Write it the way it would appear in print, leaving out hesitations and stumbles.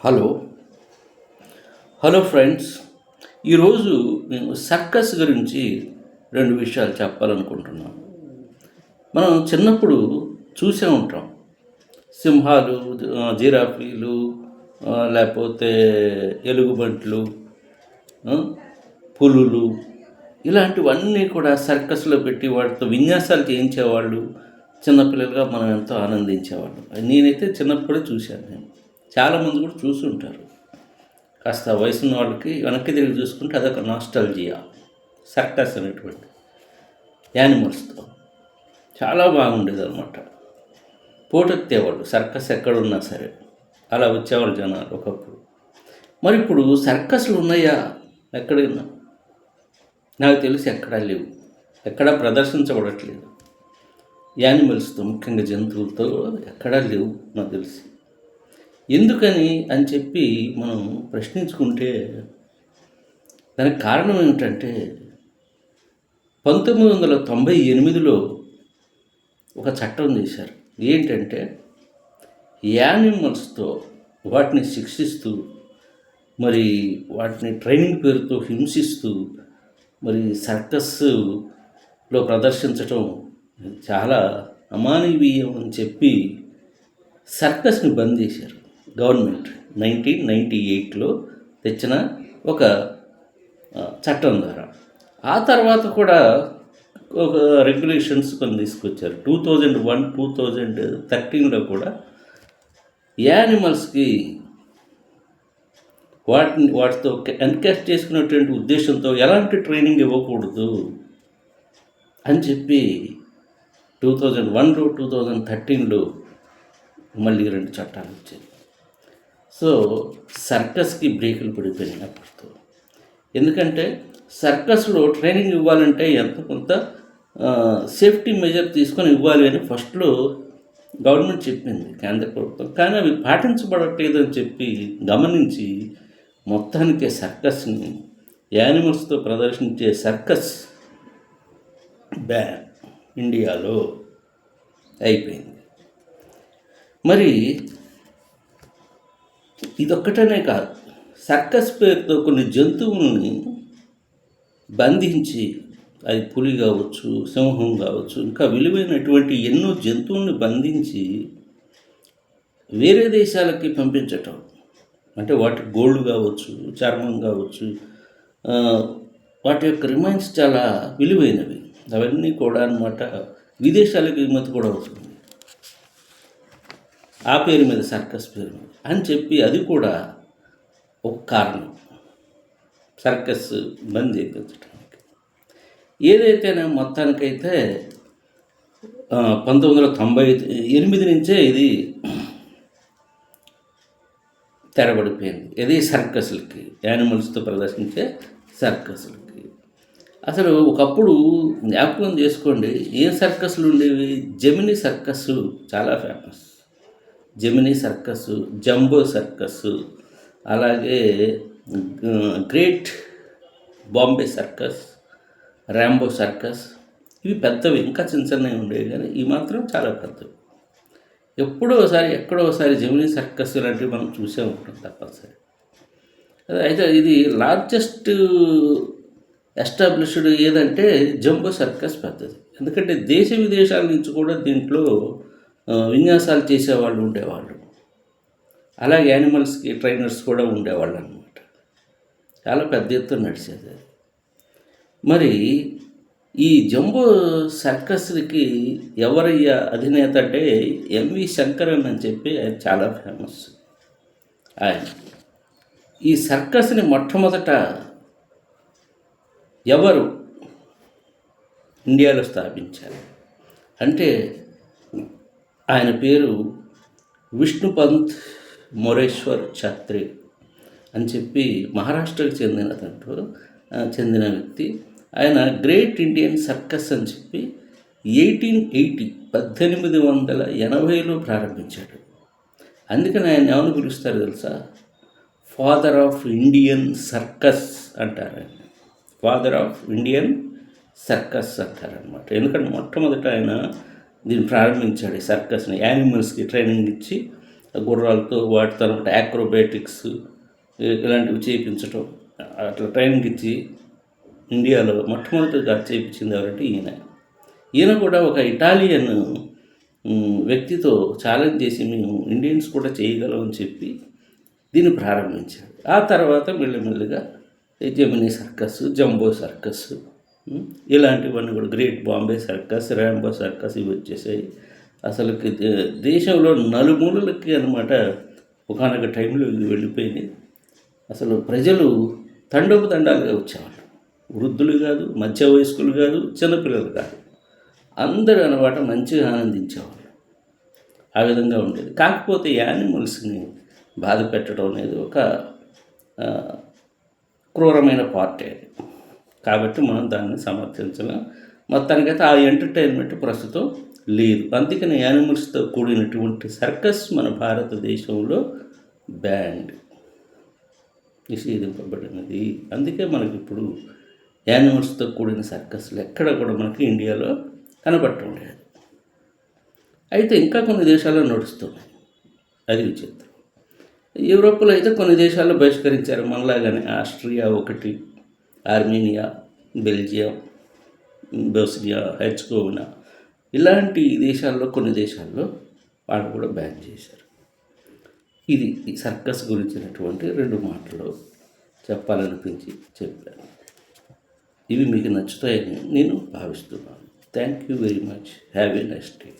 Hello hello friends. ఈరోజు నేను circus గురించి రెండు విషయాలు చెప్పాలనుకుంటున్నాను. మనం చిన్నప్పుడు చూసే ఉంటాం. సింహాలు, జిరాఫీలు, లేకపోతే ఎలుగుబంట్లు, ఆ, పులులు, ఇలాంటివన్నీ కూడా సర్కస్లో పెట్టి వాటితో విన్యాసాలు చేయించేవాళ్ళు. చిన్నపిల్లలుగా మనం ఎంతో ఆనందించేవాళ్ళం. నేనైతే చిన్నప్పుడే చూశాను. చాలామంది కూడా చూసుంటారు. కాస్త వయసున్న వాళ్ళకి వెనక్కి తిరిగి చూసుకుంటే అదొక నాస్టాల్జియా. సర్కస్ అనేటువంటి యానిమల్స్తో చాలా బాగుండేది అనమాట. పోటెత్తేవాళ్ళు సర్కస్ ఎక్కడున్నా సరే. అలా వచ్చేవాళ్ళు జనాలు ఒకప్పుడు. మరి ఇప్పుడు సర్కస్లు ఉన్నాయా ఎక్కడైనా? నాకు తెలిసి ఎక్కడా లేవు. ఎక్కడా ప్రదర్శించబడట్లేదు. యానిమల్స్తో, ముఖ్యంగా జంతువులతో ఎక్కడా లేవు నాకు తెలిసి. ఎందుకని అని చెప్పి మనం ప్రశ్నించుకుంటే దానికి కారణం ఏమిటంటే 1998లో ఒక చట్టం చేశారు. ఏంటంటే యానిమల్స్తో వాటిని శిక్షిస్తూ, మరి వాటిని ట్రైనింగ్ పేరుతో హింసిస్తూ, మరి సర్కస్లో ప్రదర్శించటం చాలా అమానవీయం అని చెప్పి సర్కస్ని బంద్ చేశారు గవర్నమెంట్. 1998లో తెచ్చిన ఒక చట్టం ద్వారా. ఆ తర్వాత కూడా ఒక రెగ్యులేషన్స్ కొన్ని తీసుకొచ్చారు. 2001, 2013లో కూడా యానిమల్స్కి వాటితో ఎన్కాష్ చేసుకునేటువంటి ఉద్దేశంతో ఎలాంటి ట్రైనింగ్ ఇవ్వకూడదు అని చెప్పి 2001లో, 2013లో మళ్ళీ రెండు చట్టాలు వచ్చాయి. సో సర్కస్కి బ్రేకులు పడిపోయినాయి అప్పటితో. ఎందుకంటే సర్కస్లో ట్రైనింగ్ ఇవ్వాలంటే ఎంత కొంత సేఫ్టీ మెజర్ తీసుకొని ఇవ్వాలి అని ఫస్ట్లో గవర్నమెంట్ చెప్పింది, కేంద్ర ప్రభుత్వం. కానీ అవి పాటించబడట్లేదని చెప్పి గమనించి మొత్తానికి సర్కస్ని, యానిమల్స్తో ప్రదర్శించే సర్కస్ బ్యాన్ ఇండియాలో అయిపోయింది. మరి ఇదొక్కటనే కాదు, సర్కస్ పేరుతో కొన్ని జంతువుల్ని బంధించి, అది పులి కావచ్చు, సింహం కావచ్చు, ఇంకా విలువైనటువంటి ఎన్నో జంతువుల్ని బంధించి వేరే దేశాలకి పంపించటం. అంటే వాటి గోల్డ్ కావచ్చు, చర్మం కావచ్చు, వాటి యొక్క రిమైన్స్ చాలా విలువైనవి. అవన్నీ కూడా అన్నమాట విదేశాలకు ఎగుమతి కూడా అవుతుంది ఆ పేరు మీద, సర్కస్ పేరు మీద అని చెప్పి. అది కూడా ఒక కారణం సర్కస్ బంద్ చేయించడానికి. ఏదైతేనే మొత్తానికైతే 1998 నుంచే ఇది తెరబడిపోయింది. ఇది సర్కస్లకి, యానిమల్స్తో ప్రదర్శించే సర్కస్లకి. అసలు ఒకప్పుడు జ్ఞాపకం చేసుకోండి, ఏం సర్కస్లు ఉండేవి? జెమినీ సర్కస్ చాలా famous. Gemini circus, Jumbo circus, అలాగే Great Bombay circus, Rambo circus. ఇవి పెద్దవి, ఇంకా చిన్న చిన్నవి ఉండేవి, కానీ ఇవి మాత్రం చాలా పెద్దవి. ఎప్పుడో ఒకసారి ఎక్కడో ఒకసారి జెమినీ సర్కస్ లాంటివి మనం చూసే ఉంటాం తప్పనిసరి. అయితే ఇది లార్జెస్ట్ ఎస్టాబ్లిష్డ్ ఏదంటే జంబో సర్కస్ పెద్దది. ఎందుకంటే దేశ విదేశాల నుంచి కూడా దీంట్లో విన్యాసాలు చేసేవాళ్ళు ఉండేవాళ్ళు. అలాగే యానిమల్స్కి ట్రైనర్స్ కూడా ఉండేవాళ్ళు అనమాట. చాలా పెద్ద ఎత్తున నడిచేది. మరి ఈ జంబో సర్కస్కి ఎవరయ్యా అధినేత అంటే ఎంవి శంకరన్ అని చెప్పి ఆయన చాలా ఫేమస్. ఆయన ఈ సర్కస్ని మొట్టమొదట ఎవరు ఇండియాలో స్థాపించారు అంటే ఆయన పేరు విష్ణుపంత్ మొరేశ్వర్ ఛత్రి అని చెప్పి మహారాష్ట్రకు చెందిన వ్యక్తి. ఆయన గ్రేట్ ఇండియన్ సర్కస్ అని చెప్పి 1880లో ప్రారంభించాడు. అందుకని ఆయన ఏమని పిలుస్తారు తెలుసా? ఫాదర్ ఆఫ్ ఇండియన్ సర్కస్ అంటారు ఆయన. ఫాదర్ ఆఫ్ ఇండియన్ సర్కస్ అంటారనమాట. ఎందుకంటే మొట్టమొదట ఆయన దీన్ని ప్రారంభించాడు, ఈ సర్కస్ని. యానిమల్స్కి ట్రైనింగ్ ఇచ్చి గుర్రాలతో వాటితో అనమాట యాక్రోబాటిక్స్ ఇలాంటివి చేయించటం, అట్లా ట్రైనింగ్ ఇచ్చి ఇండియాలో మొట్టమొదటిగా చేయించింది ఎవరంటే ఈయన కూడా ఒక ఇటాలియన్ వ్యక్తితో ఛాలెంజ్ చేసి మేము ఇండియన్స్ కూడా చేయగలం అని చెప్పి దీన్ని ప్రారంభించాడు. ఆ తర్వాత మెల్లిమెల్లిగా జెమినీ సర్కస్, జంబో సర్కస్ ఇలాంటివన్నీ కూడా, great Bombay circus, Rambo circus ఇవి వచ్చేసాయి. అసలు దేశంలో నలుమూలలకి అనమాట ఒకనొక టైంలో ఇవి వెళ్ళిపోయినాయి. అసలు ప్రజలు తండోపతండాలుగా వచ్చేవాళ్ళు, వృద్ధులు కాదు, మధ్య వయస్కులు కాదు, చిన్నపిల్లలు కాదు, అందరూ అనమాట మంచిగా ఆనందించేవాళ్ళు. ఆ విధంగా ఉండేది. కాకపోతే యానిమల్స్ని బాధ పెట్టడం అనేది ఒక క్రూరమైన పార్టీ అది. కాబట్టి మనం దాన్ని సమర్థించలేం. మొత్తానికైతే ఆ ఎంటర్టైన్మెంట్ ప్రస్తుతం లేదు. అందుకని యానిమల్స్తో కూడినటువంటి సర్కస్ మన భారతదేశంలో బ్యాండ్, నిషేధింపబడినది. అందుకే మనకి ఇప్పుడు యానిమల్స్తో కూడిన సర్కస్లు ఎక్కడ కూడా మనకి ఇండియాలో కనబడటం లేదు. అయితే ఇంకా కొన్ని దేశాల్లో నడుస్తున్నాయి, అది విచిత్రం. యూరోప్లో అయితే కొన్ని దేశాల్లో బహిష్కరించారు మనలాగానే. ఆస్ట్రియా ఒకటి, ఆర్మేనియా, బెల్జియం, బోస్నియా, హెర్జగోవినా ఇలాంటి దేశాల్లో కొన్ని దేశాల్లో వాళ్ళు కూడా బ్యాన్ చేశారు. ఇది ఈ సర్కస్ గురించినటువంటి 2 మాటలు చెప్పాలనిపించి చెప్పాను. ఇవి మీకు నచ్చుతాయని నేను భావిస్తున్నాను. Thank you very much. Have a nice day.